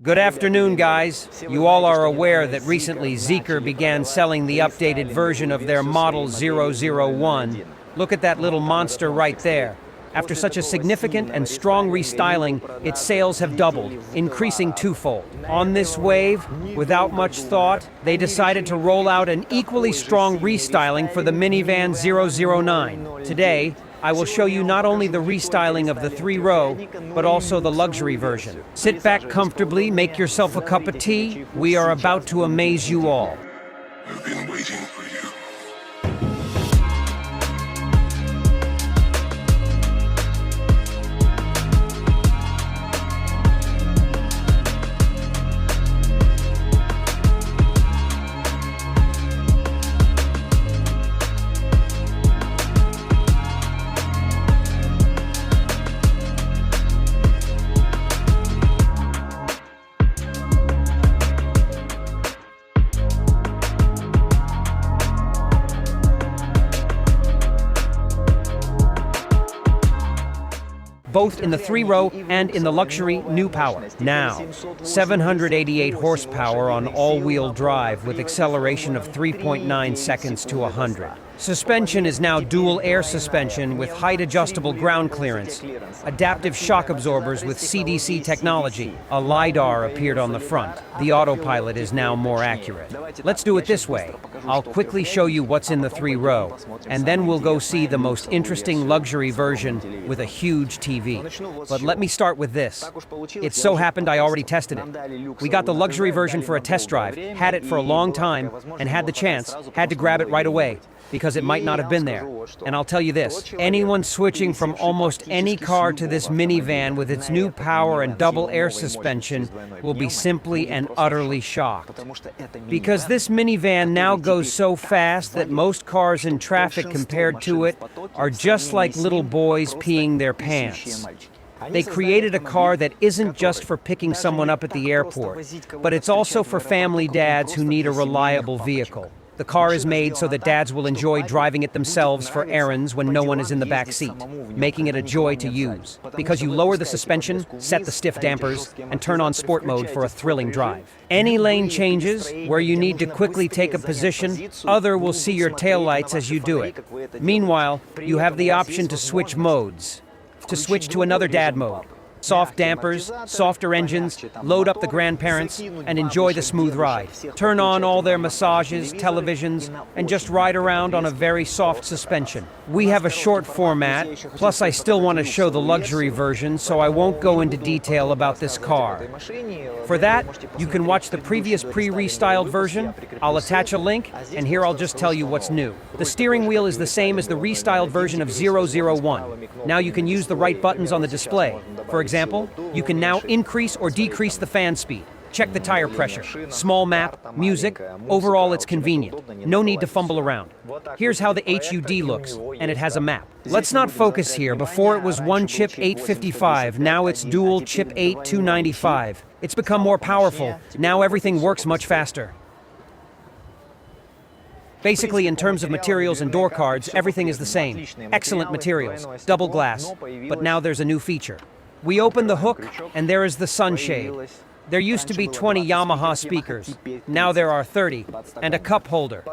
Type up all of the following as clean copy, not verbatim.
Good afternoon, guys. You all are aware that recently Zeekr began selling the updated version of their Model 001. Look at that little monster right there. After such a significant and strong restyling, its sales have doubled, increasing twofold. On this wave, without much thought, they decided to roll out an equally strong restyling for the minivan 009. Today, I will show you not only the restyling of the 3-row, but also the luxury version. Sit back comfortably, make yourself a cup of tea. We are about to amaze you all. I've been waiting for you. Both in the 3-row and in the luxury new power. Now, 788 horsepower on all-wheel drive with acceleration of 3.9 seconds to 100. Suspension is now dual air suspension with height-adjustable ground clearance, adaptive shock absorbers with CDC technology. A LiDAR appeared on the front. The autopilot is now more accurate. Let's do it this way. I'll quickly show you what's in the 3-row, and then we'll go see the most interesting luxury version with a huge TV. But let me start with this. It so happened I already tested it. We got the luxury version for a test drive, had it for a long time, and had the chance, had to grab it right away, because it might not have been there. And I'll tell you this, anyone switching from almost any car to this minivan with its new power and double air suspension will be simply and utterly shocked. Because this minivan now goes so fast that most cars in traffic compared to it are just like little boys peeing their pants. They created a car that isn't just for picking someone up at the airport, but it's also for family dads who need a reliable vehicle. The car is made so that dads will enjoy driving it themselves for errands when no one is in the back seat, making it a joy to use. Because you lower the suspension, set the stiff dampers, and turn on sport mode for a thrilling drive. Any lane changes, where you need to quickly take a position, other will see your taillights as you do it. Meanwhile, you have the option to switch modes, to switch to another dad mode. Soft dampers, softer engines, load up the grandparents, and enjoy the smooth ride. Turn on all their massages, televisions, and just ride around on a very soft suspension. We have a short format, plus I still want to show the luxury version, so I won't go into detail about this car. For that, you can watch the previous pre-restyled version. I'll attach a link, and here I'll just tell you what's new. The steering wheel is the same as the restyled version of 001. Now you can use the right buttons on the display. For example, you can now increase or decrease the fan speed. Check the tire pressure, small map, music. Overall, it's convenient. No need to fumble around. Here's how the HUD looks, and it has a map. Let's not focus here. Before it was one chip 855, now it's dual chip 8295. It's become more powerful. Now everything works much faster. Basically, in terms of materials and door cards, everything is the same. Excellent materials, double glass. But now there's a new feature. We open the hook, and there is the sunshade. There used to be 20 Yamaha speakers. Now there are 30, and a cup holder.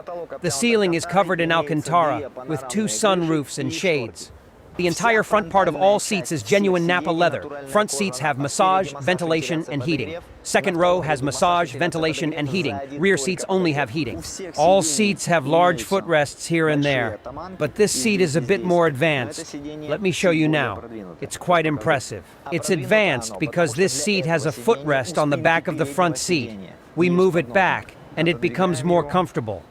The ceiling is covered in Alcantara, with 2 sunroofs and shades. The entire front part of all seats is genuine Napa leather. Front seats have massage, ventilation, and heating. Second row has massage, ventilation, and heating. Rear seats only have heating. All seats have large footrests here and there. But this seat is a bit more advanced. Let me show you now. It's quite impressive. It's advanced because this seat has a footrest on the back of the front seat. We move it back, and it becomes more comfortable.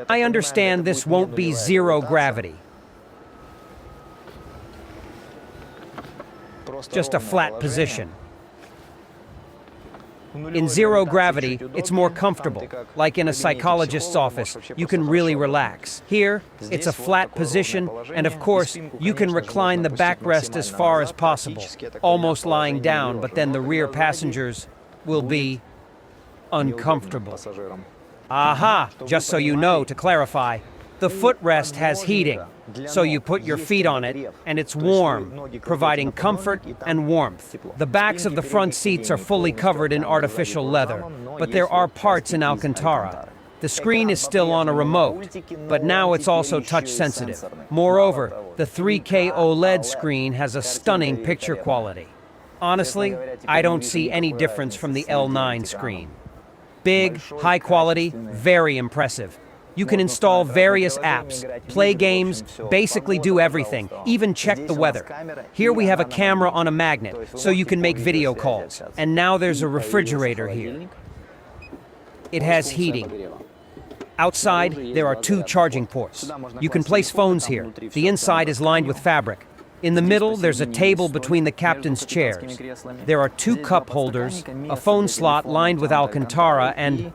I understand this won't be zero gravity. Just a flat position. In zero gravity, it's more comfortable. Like in a psychologist's office, you can really relax. Here, it's a flat position, and of course, you can recline the backrest as far as possible, almost lying down, but then the rear passengers will be uncomfortable. Aha! Just so you know, to clarify, The footrest has heating, so you put your feet on it, and it's warm, providing comfort and warmth. The backs of the front seats are fully covered in artificial leather, but there are parts in Alcantara. The screen is still on a remote, but now it's also touch-sensitive. Moreover, the 3K OLED screen has a stunning picture quality. Honestly, I don't see any difference from the L9 screen. Big, high quality, very impressive. You can install various apps, play games, basically do everything, even check the weather. Here we have a camera on a magnet, so you can make video calls. And now there's a refrigerator here. It has heating. Outside, there are 2 charging ports. You can place phones here. The inside is lined with fabric. In the middle, there's a table between the captain's chairs. There are 2 cup holders, a phone slot lined with Alcantara, and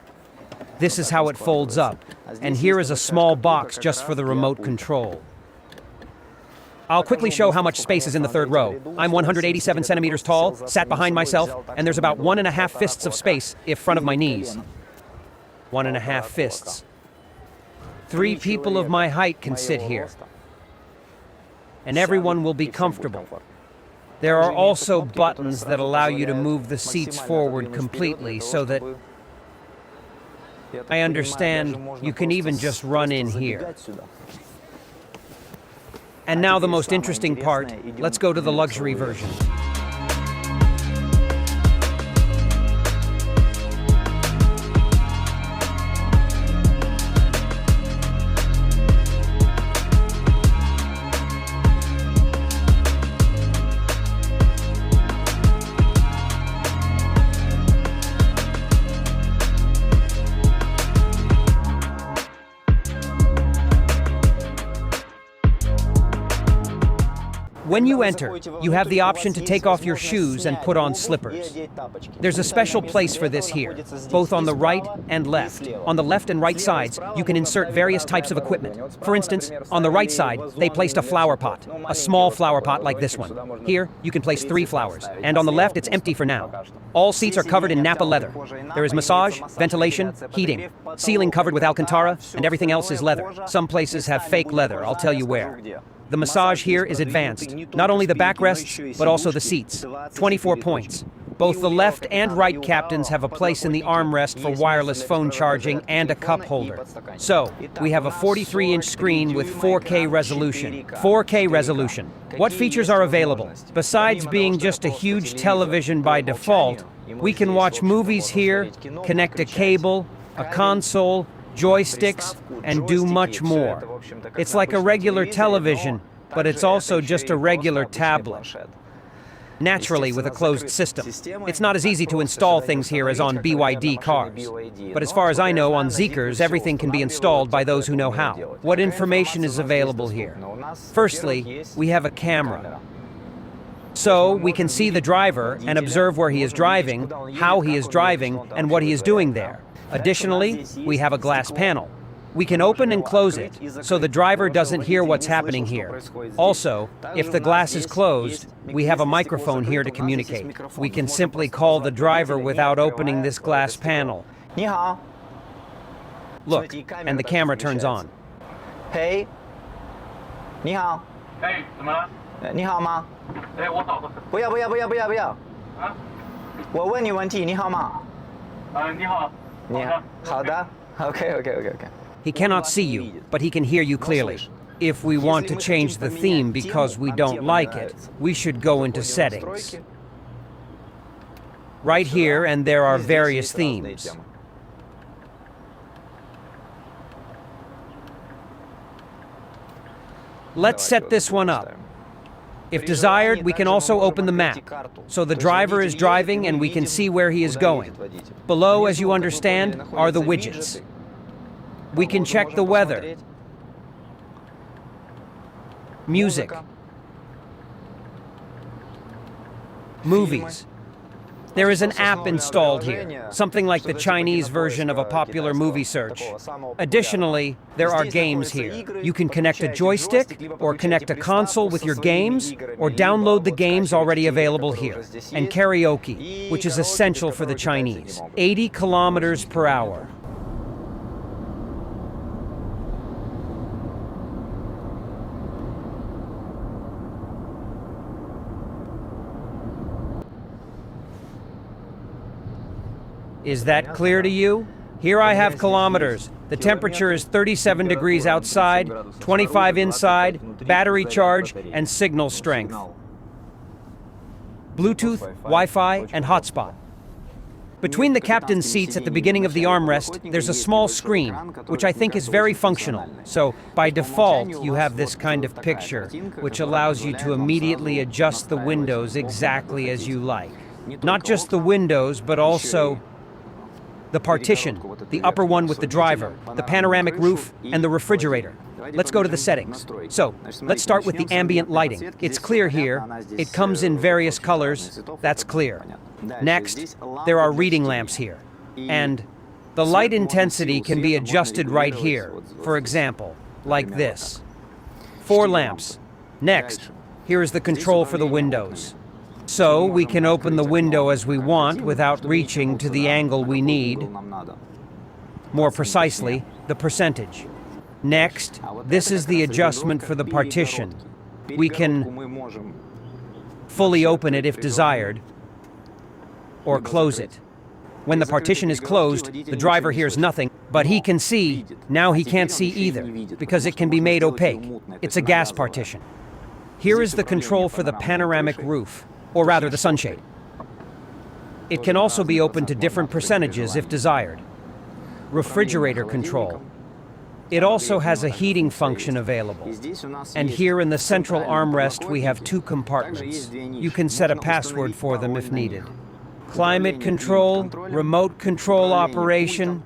this is how it folds up. And here is a small box just for the remote control. I'll quickly show how much space is in the 3rd row. I'm 187 centimeters tall, sat behind myself, and there's about 1.5 fists of space in front of my knees. 1.5 fists. 3 people of my height can sit here. And everyone will be comfortable. There are also buttons that allow you to move the seats forward completely so that I understand you can even just run in here. And now the most interesting part, let's go to the luxury version. When you enter, you have the option to take off your shoes and put on slippers. There's a special place for this here, both on the right and left. On the left and right sides, you can insert various types of equipment. For instance, on the right side, they placed a flower pot, a small flower pot like this one. Here, you can place 3 flowers, and on the left, it's empty for now. All seats are covered in Napa leather. There is massage, ventilation, heating, ceiling covered with Alcantara, and everything else is leather. Some places have fake leather, I'll tell you where. The massage here is advanced. Not only the backrests, but also the seats. 24 points. Both the left and right captains have a place in the armrest for wireless phone charging and a cup holder. So, we have a 43-inch screen with 4K resolution. 4K resolution. What features are available? Besides being just a huge television by default, we can watch movies here, connect a cable, a console, joysticks, and do much more. It's like a regular television, but it's also just a regular tablet. Naturally, with a closed system. It's not as easy to install things here as on BYD cars. But as far as I know, on Zeekrs, everything can be installed by those who know how. What information is available here? Firstly, we have a camera. So we can see the driver and observe where he is driving, how he is driving, and what he is doing there. Additionally, we have a glass panel. We can open and close it, so the driver doesn't hear what's happening here. Also, if the glass is closed, we have a microphone here to communicate. We can simply call the driver without opening this glass panel. Look, and the camera turns on. Hey. 你好。哎，怎么了？你好吗？哎，我找个。不要不要不要不要不要。啊？我问你问题，你好吗？你好。你好。好的。Okay. He cannot see you, but he can hear you clearly. If we want to change the theme because we don't like it, we should go into settings. Right here, and there are various themes. Let's set this one up. If desired, we can also open the map, so the driver is driving and we can see where he is going. Below, as you understand, are the widgets. We can check the weather, music, movies. There is an app installed here, something like the Chinese version of a popular movie search. Additionally, there are games here. You can connect a joystick, or connect a console with your games, or download the games already available here. And karaoke, which is essential for the Chinese. 80 kilometers per hour. Is that clear to you? Here I have kilometers. The temperature is 37 degrees outside, 25 inside, battery charge, and signal strength. Bluetooth, Wi-Fi, and hotspot. Between the captain's seats at the beginning of the armrest, there's a small screen, which I think is very functional. So, by default, you have this kind of picture, which allows you to immediately adjust the windows exactly as you like. Not just the windows, but also the partition, the upper one with the driver, the panoramic roof, and the refrigerator. Let's go to the settings. So, let's start with the ambient lighting. It's clear here. It comes in various colors. That's clear. Next, there are reading lamps here. And the light intensity can be adjusted right here. For example, like this. 4 lamps. Next, here is the control for the windows. So, we can open the window as we want without reaching to the angle we need. More precisely, the percentage. Next, this is the adjustment for the partition. We can fully open it if desired, or close it. When the partition is closed, the driver hears nothing, but he can see. Now he can't see either, because it can be made opaque. It's a gas partition. Here is the control for the panoramic roof, or rather the sunshade. It can also be opened to different percentages if desired. Refrigerator control. It also has a heating function available. And here in the central armrest we have 2 compartments. You can set a password for them if needed. Climate control, remote control operation.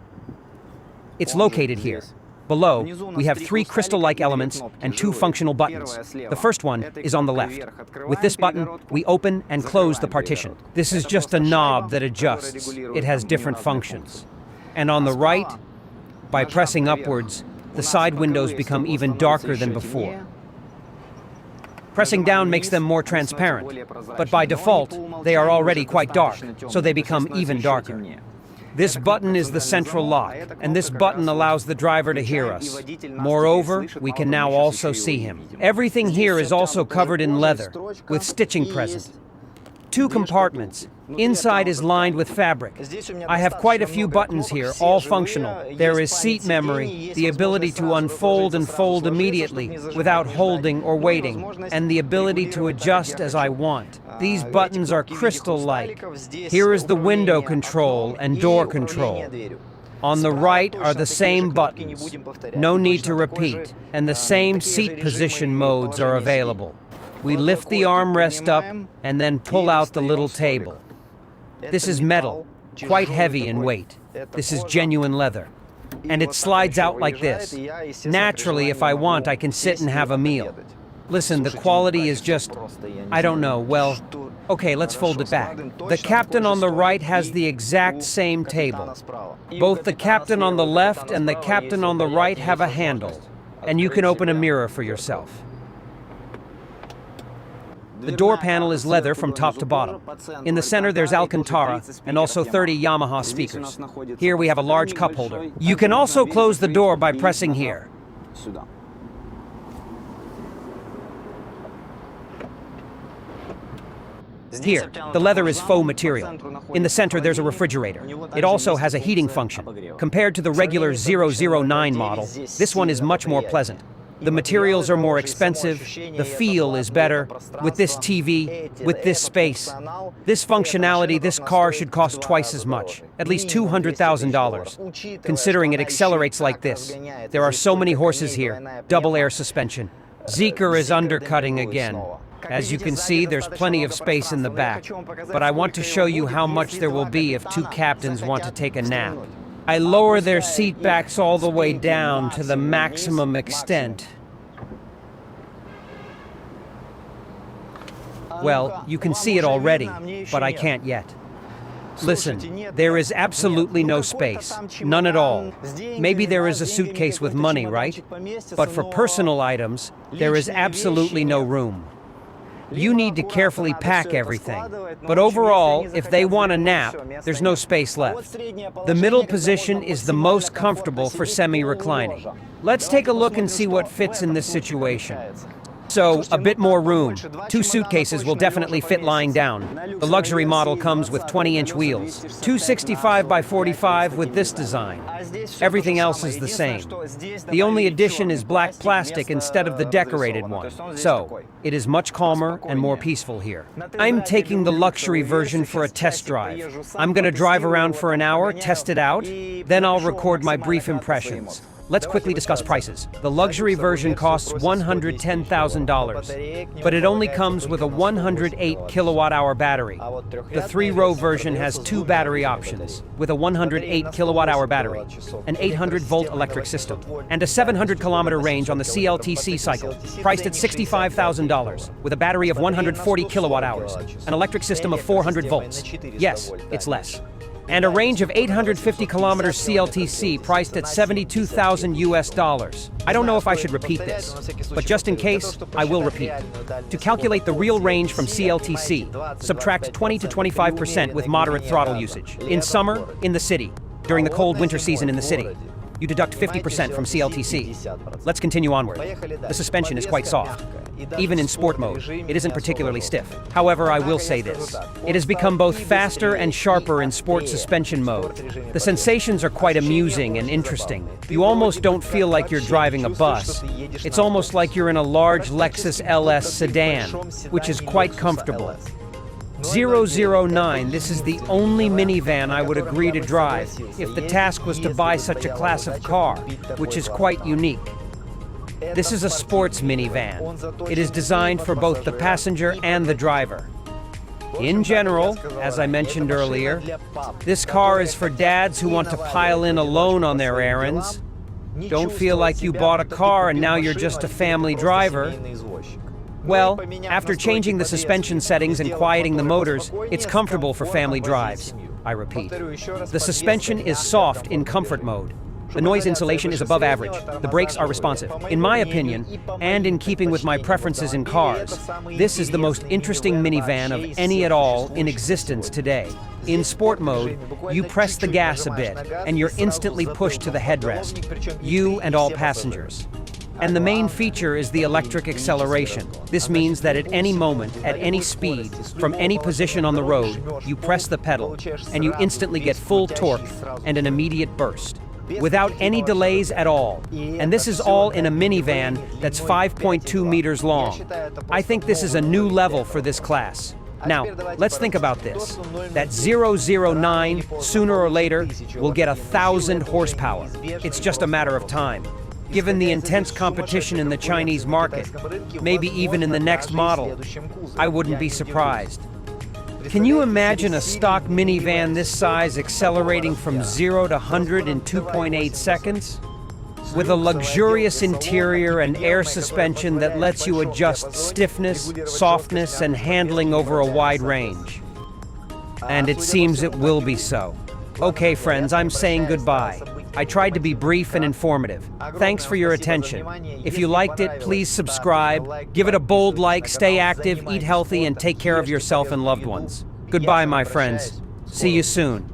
It's located here. Below, we have 3 crystal-like elements and 2 functional buttons. The first one is on the left. With this button, we open and close the partition. This is just a knob that adjusts. It has different functions. And on the right, by pressing upwards, the side windows become even darker than before. Pressing down makes them more transparent, but by default, they are already quite dark, so they become even darker. This button is the central lock, and this button allows the driver to hear us. Moreover, we can now also see him. Everything here is also covered in leather, with stitching present. 2 compartments. Inside is lined with fabric. I have quite a few buttons here, all functional. There is seat memory, the ability to unfold and fold immediately without holding or waiting, and the ability to adjust as I want. These buttons are crystal-like. Here is the window control and door control. On the right are the same buttons. No need to repeat, and the same seat position modes are available. We lift the armrest up and then pull out the little table. This is metal, quite heavy in weight. This is genuine leather. And it slides out like this. Naturally, if I want, I can sit and have a meal. Listen, the quality is just, I don't know, well, okay, let's fold it back. The captain on the right has the exact same table. Both the captain on the left and the captain on the right have a handle, and you can open a mirror for yourself. The door panel is leather from top to bottom. In the center there's Alcantara and also 30 Yamaha speakers. Here we have a large cup holder. You can also close the door by pressing here. Here, the leather is faux material. In the center there's a refrigerator. It also has a heating function. Compared to the regular 009 model, this one is much more pleasant. The materials are more expensive, the feel is better. With this TV, with this space, this functionality, this car should cost twice as much, at least $200,000, considering it accelerates like this. There are so many horses here, double air suspension. Zeekr is undercutting again. As you can see, there's plenty of space in the back, but I want to show you how much there will be if 2 captains want to take a nap. I lower their seat backs all the way down to the maximum extent. Well, you can see it already, but I can't yet. Listen, there is absolutely no space, none at all. Maybe there is a suitcase with money, right? But for personal items, there is absolutely no room. You need to carefully pack everything. But overall, if they want a nap, there's no space left. The middle position is the most comfortable for semi-reclining. Let's take a look and see what fits in this situation. So, a bit more room. 2 suitcases will definitely fit lying down. The luxury model comes with 20-inch wheels. 265 by 45 with this design. Everything else is the same. The only addition is black plastic instead of the decorated one. So, it is much calmer and more peaceful here. I'm taking the luxury version for a test drive. I'm going to drive around for an hour, test it out, then I'll record my brief impressions. Let's quickly discuss prices. The luxury version costs $110,000, but it only comes with a 108 kilowatt-hour battery. The 3-row version has 2 battery options, with a 108 kilowatt-hour battery, an 800-volt electric system, and a 700-kilometer range on the CLTC cycle, priced at $65,000, with a battery of 140 kilowatt-hours, an electric system of 400 volts. Yes, it's less. And a range of 850 kilometers CLTC priced at $72,000. I don't know if I should repeat this, but just in case, I will repeat. To calculate the real range from CLTC, subtract 20 to 25% with moderate throttle usage. In summer, in the city. During the cold winter season in the city, you deduct 50% from CLTC. Let's continue onward. The suspension is quite soft. Even in sport mode, it isn't particularly stiff. However, I will say this. It has become both faster and sharper in sport suspension mode. The sensations are quite amusing and interesting. You almost don't feel like you're driving a bus. It's almost like you're in a large Lexus LS sedan, which is quite comfortable. 009, this is the only minivan I would agree to drive if the task was to buy such a class of car, which is quite unique. This is a sports minivan. It is designed for both the passenger and the driver. In general, as I mentioned earlier, this car is for dads who want to pile in alone on their errands. Don't feel like you bought a car and now you're just a family driver. Well, after changing the suspension settings and quieting the motors, it's comfortable for family drives. I repeat. The suspension is soft in comfort mode. The noise insulation is above average. The brakes are responsive. In my opinion, and in keeping with my preferences in cars, this is the most interesting minivan of any at all in existence today. In sport mode, you press the gas a bit, and you're instantly pushed to the headrest, you and all passengers. And the main feature is the electric acceleration. This means that at any moment, at any speed, from any position on the road, you press the pedal, and you instantly get full torque and an immediate burst, without any delays at all. And this is all in a minivan that's 5.2 meters long. I think this is a new level for this class. Now, let's think about this. That 009, sooner or later, will get 1,000 horsepower. It's just a matter of time. Given the intense competition in the Chinese market, maybe even in the next model, I wouldn't be surprised. Can you imagine a stock minivan this size accelerating from 0 to 100 in 2.8 seconds? With a luxurious interior and air suspension that lets you adjust stiffness, softness, and handling over a wide range. And it seems it will be so. Okay, friends, I'm saying goodbye. I tried to be brief and informative. Thanks for your attention. If you liked it, please subscribe, give it a bold like, stay active, eat healthy, and take care of yourself and loved ones. Goodbye, my friends. See you soon.